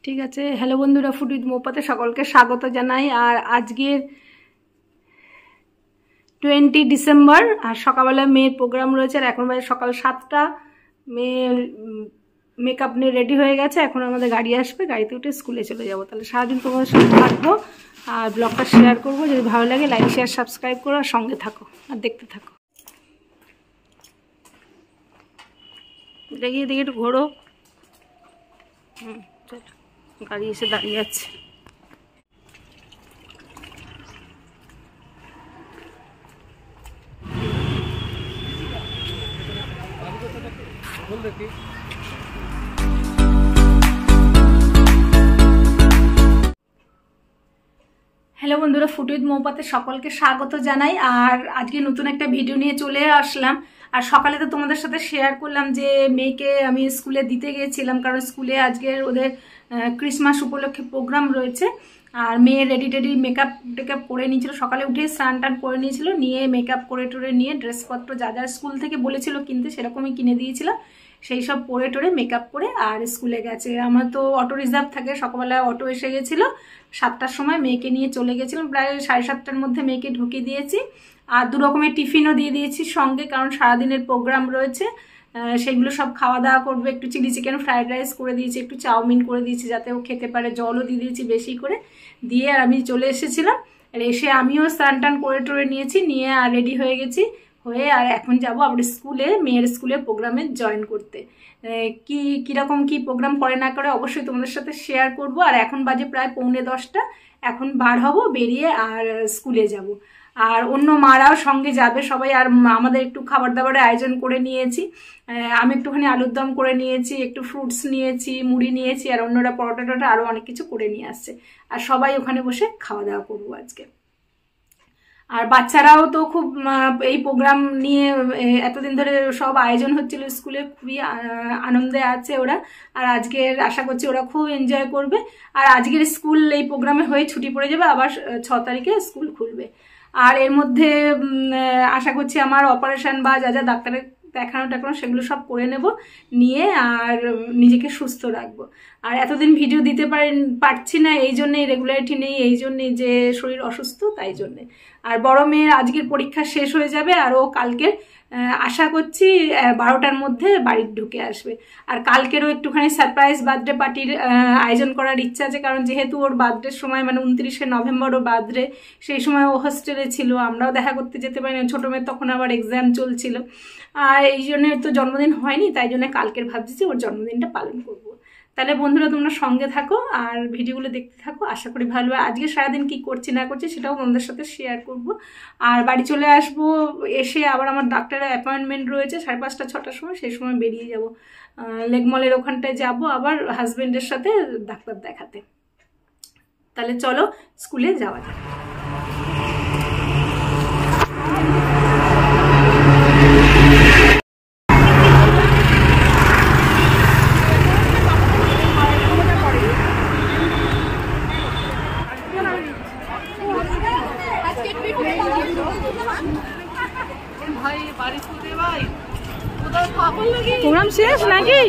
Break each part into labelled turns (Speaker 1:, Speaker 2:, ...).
Speaker 1: ঠিক আছে। হ্যালো বন্ধুরা, ফুড উইথ মৌপাতে সকলকে স্বাগত জানাই। আর আজকের 20 ডিসেম্বর আর সকালবেলা মেয়ের প্রোগ্রাম রয়েছে। আর এখন বাজে সকাল 7টা। মেয়ের মেকআপ নিয়ে রেডি হয়ে গেছে। এখন আমাদের গাড়ি আসবে, গাড়িতে উঠে স্কুলে চলে যাবো। তাহলে সারাদিন তোমাদের সঙ্গে থাকবো আর ব্লগটা শেয়ার করবো। যদি ভালো লাগে লাইক শেয়ার সাবস্ক্রাইব করো আর সঙ্গে থাকো আর দেখতে থাকো। দেখি একটু ঘোরো। চলো, গাড়ি এসে দাঁড়িয়ে আছে। হ্যালো বন্ধুরা, ফুড উইথ মৌপাতে সকলকে স্বাগত জানাই। আর আজকে নতুন একটা ভিডিও নিয়ে চলে আসলাম। আর সকালে তো তোমাদের সাথে শেয়ার করলাম যে মেয়েকে আমি স্কুলে দিতে গিয়েছিলাম, কারণ স্কুলে আজকের ওদের ক্রিসমাস উপলক্ষে প্রোগ্রাম রয়েছে। আর মেয়ে রেডি মেকআপ টেকআপ করে নিয়েছিল, সকালে উঠে স্নান টান করে নিয়েছিল, নিয়ে মেকআপ করে টোরে নিয়ে ড্রেসপত্র যা যা স্কুল থেকে বলেছিল কিনতে সেরকমই কিনে দিয়েছিলাম। সেই সব পরে টোরে মেকআপ করে আর স্কুলে গেছে। আমার তো অটো রিজার্ভ থাকে, সকালবেলা অটো এসে গেছিলো। 7টার সময় মেয়েকে নিয়ে চলে গেছিলাম, প্রায় 7:30টার মধ্যে মেয়েকে ঢুকিয়ে দিয়েছি। আর 2 রকমের টিফিনও দিয়ে দিয়েছি সঙ্গে, কারণ সারাদিনের প্রোগ্রাম রয়েছে। সেগুলো সব খাওয়া দাওয়া করবে। একটু চিলি চিকেন ফ্রাইড রাইস করে দিয়েছি, একটু চাউমিন করে দিয়েছি যাতে ও খেতে পারে, জলও দিয়ে দিয়েছি বেশি করে দিয়ে। আর আমি চলে এসেছিলাম। আর এসে আমিও স্নান টান করে টোরে নিয়েছি, নিয়ে আর রেডি হয়ে গেছি হয়ে। আর এখন যাব আবার স্কুলে, মেয়ের স্কুলে প্রোগ্রামে জয়েন করতে। কিরকম কি প্রোগ্রাম করে না করে অবশ্যই তোমাদের সাথে শেয়ার করব। আর এখন বাজে প্রায় 9:45। এখন বার হব, বেরিয়ে আর স্কুলে যাব। আর অন্য মারাও সঙ্গে যাবে সবাই। আর আমাদের একটু খাবার দাবারের আয়োজন করে নিয়েছি। আমি একটুখানি আলুর দম করে নিয়েছি, একটু ফ্রুটস নিয়েছি, মুড়ি নিয়েছি, আর অন্যরা পরোটা টরোটা আরও অনেক কিছু করে নিয়ে আসছে। আর সবাই ওখানে বসে খাওয়া দাওয়া করবো আজকে। আর বাচ্চারাও তো খুব এই প্রোগ্রাম নিয়ে এতদিন ধরে সব আয়োজন হচ্ছিল স্কুলে, খুবই আনন্দে আছে ওরা। আর আজকে আশা করছি ওরা খুব এনজয় করবে। আর আজকের স্কুল এই প্রোগ্রামে হয়ে ছুটি পড়ে যাবে, আবার 6 তারিখে স্কুল খুলবে। আর এর মধ্যে আশা করছি আমার অপারেশন বা যা যা ডাক্তারের দেখানো সেগুলো সব করে নেব, নিয়ে আর নিজেকে সুস্থ রাখবো। আর এতদিন ভিডিও দিতে পারছি না, এই জন্যে রেগুলারিটি নেই, এই জন্যে যে শরীর অসুস্থ, তাই জন্যে। আর বড় মেয়ের আজকের পরীক্ষা শেষ হয়ে যাবে, আর ও কালকে আশা করছি 12টার মধ্যে বাড়ি ঢুকে আসবে। আর কালকেরও একটুখানি সারপ্রাইজ বার্থডে পার্টির আয়োজন করার ইচ্ছা আছে, কারণ যেহেতু ওর বার্থডের সময় মানে 29শে নভেম্বর ওর বার্থডে, সেই সময় ও হোস্টেলে ছিল, আমরাও দেখা করতে যেতে পারি না। ছোটো মেয়ের তখন আবার এক্সাম চলছিল, আর এই জন্য তো জন্মদিন হয়নি, তাই জন্য কালকের ভাবছি যে ওর জন্মদিনটা পালন করব। তাহলে বন্ধুরা তোমরা সঙ্গে থাকো আর ভিডিওগুলো দেখতে থাকো, আশা করি ভালো হবে। আজকে সারাদিন কি করছি না করছি সেটাও তোমাদের সাথে শেয়ার করব। আর বাড়ি চলে আসবো, এসে আবার আমার ডাক্তারের অ্যাপয়েন্টমেন্ট রয়েছে 5:30 6টার সময়, সেই সময় বেরিয়ে যাব লেকমলের ওখানটায় যাব আবার হাজব্যান্ডের সাথে ডাক্তার দেখাতে। তাহলে চলো স্কুলে যাওয়া যাক। প্রোগ্রাম শেষ নাকি?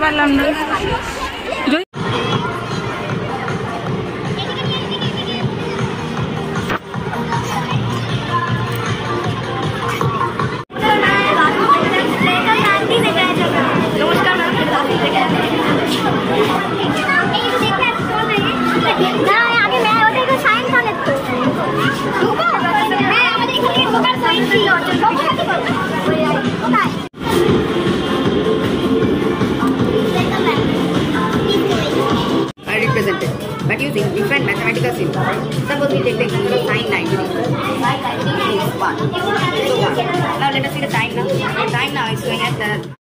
Speaker 1: পারলাম না।
Speaker 2: are represented, but using different mathematical symbols. Suppose we take the example of sin 90 degrees. Sin 90 degrees is 1. So 1. Now let us see the time now. The time now is going at the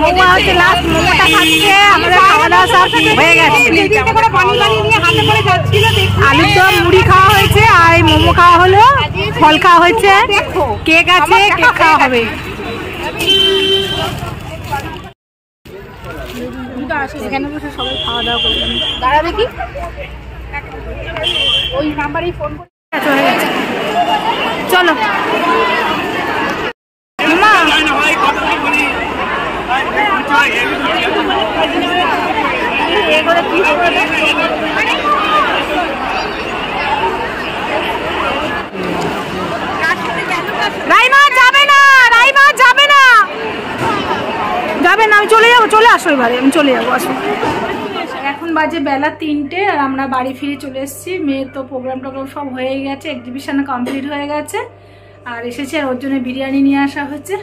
Speaker 1: momo হচ্ছে last মোমোটা খাচ্ছে আমাদের খাওয়া দাওয়া সব হয়ে গেছে আলুর দম মুড়ি খাওয়া হয়েছে আর মোমো খাওয়া হলো ফল খাওয়া হয়েছে কেক আছে কেক খাওয়া হবে এখানে বসে সবাই খাওয়া দাওয়া করবেন দাঁড়াবে কি ওই নাম্বারেই ফোন করে হয়ে গেছে চলো মা রাইমা যাবে না রাইমা যাবে না যাবে না আমি চলে যাবো চলে আসো এবারে আমি চলে যাবো আসো এখন বাজে বেলা 3টে আর আমরা বাড়ি ফিরে চলে এসেছি মেয়ের তো প্রোগ্রাম টোগ্রাম সব হয়ে গেছে এক্সিবিশন কমপ্লিট হয়ে গেছে আর এসেছে আর ওর জন্য বিরিয়ানি নিয়ে আসা হয়েছে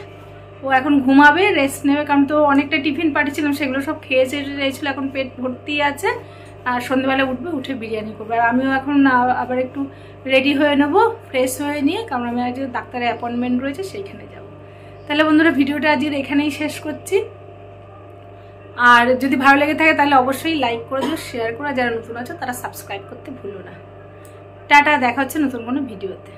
Speaker 1: ও এখন ঘুমাবে রেস্ট নেবে কারণ তো অনেকটা টিফিন পাঠিয়েছিলাম সেগুলো সব খেয়েছে রয়েছিল এখন পেট ভর্তি আছে আর সন্ধ্যেবেলা উঠবে উঠে বিরিয়ানি করবে আর আমিও এখন আবার একটু রেডি হয়ে নেবো ফ্রেশ হয়ে নিয়ে কারণ আমি আজকে ডাক্তারের অ্যাপয়েন্টমেন্ট রয়েছে সেইখানে যাব তাহলে বন্ধুরা ভিডিওটা আজকের এখানেই শেষ করছি। আর যদি ভালো লেগে থাকে তাহলে অবশ্যই লাইক করে দিও, শেয়ার করো, যারা নতুন আছো তারা সাবস্ক্রাইব করতে ভুলো না। টাটা, দেখা হচ্ছে নতুন কোনো ভিডিওতে।